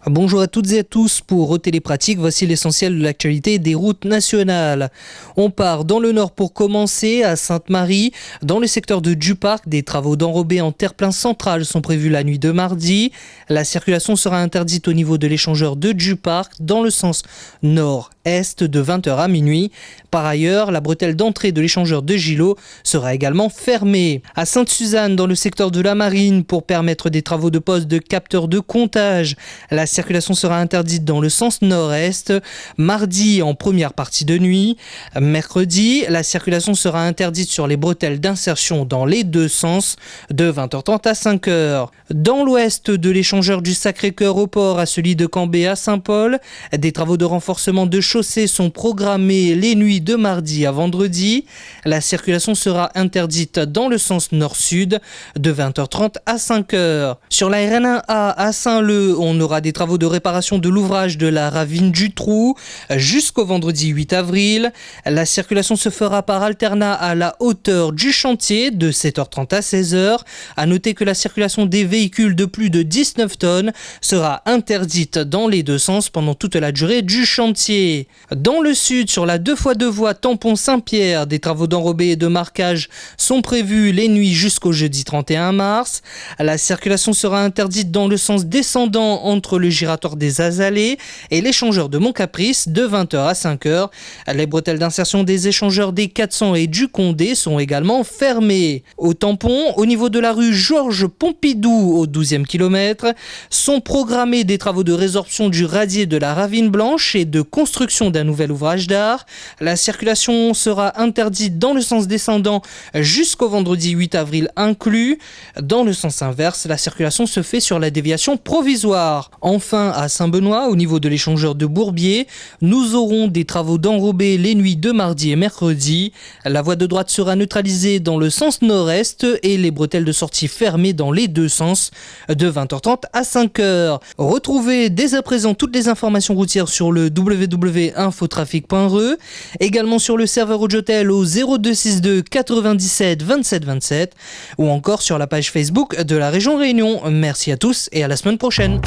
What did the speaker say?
Bonjour à toutes et à tous, pour Télépratique, voici l'essentiel de l'actualité des routes nationales. On part dans le nord pour commencer, à Sainte-Marie. Dans le secteur de Duparc, des travaux d'enrobé en terre-plein central sont prévus la nuit de mardi. La circulation sera interdite au niveau de l'échangeur de Duparc dans le sens nord-est de 20h à minuit. Par ailleurs, la bretelle d'entrée de l'échangeur de Gillot sera également fermée. À Sainte-Suzanne, dans le secteur de la Marine, pour permettre des travaux de poste de capteurs de comptage, la circulation sera interdite dans le sens nord-est, mardi en première partie de nuit. Mercredi, la circulation sera interdite sur les bretelles d'insertion dans les deux sens, de 20h30 à 5h. Dans l'ouest de l'échangeur du Sacré-Cœur au port à celui de Cambé à Saint-Paul, des travaux de renforcement de chaussée sont programmés les nuits de mardi à vendredi. La circulation sera interdite dans le sens nord-sud, de 20h30 à 5h. Sur la RN1A à Saint-Leu, on aura des travaux de réparation de l'ouvrage de la ravine du Trou jusqu'au vendredi 8 avril. La circulation se fera par alternat à la hauteur du chantier de 7h30 à 16h. À noter que la circulation des véhicules de plus de 19 tonnes sera interdite dans les deux sens pendant toute la durée du chantier. Dans le sud, sur la 2x2 voies tampon Saint-Pierre, des travaux d'enrobé et de marquage sont prévus les nuits jusqu'au jeudi 31 mars. La circulation sera interdite dans le sens descendant entre le giratoire des Azalées et l'échangeur de Montcaprice de 20h à 5h. Les bretelles d'insertion des échangeurs des 400 et du Condé sont également fermées. Au tampon, au niveau de la rue Georges Pompidou au 12e kilomètre, sont programmés des travaux de résorption du radier de la Ravine Blanche et de construction d'un nouvel ouvrage d'art. La circulation sera interdite dans le sens descendant jusqu'au vendredi 8 avril inclus. Dans le sens inverse, la circulation se fait sur la déviation provisoire. Enfin, à Saint-Benoît, au niveau de l'échangeur de Bourbier, nous aurons des travaux d'enrobé les nuits de mardi et mercredi. La voie de droite sera neutralisée dans le sens nord-est et les bretelles de sortie fermées dans les deux sens de 20h30 à 5h. Retrouvez dès à présent toutes les informations routières sur le www.infotrafic.re, également sur le serveur Audiotel au 0262 97 27 27 ou encore sur la page Facebook de la région Réunion. Merci à tous et à la semaine prochaine.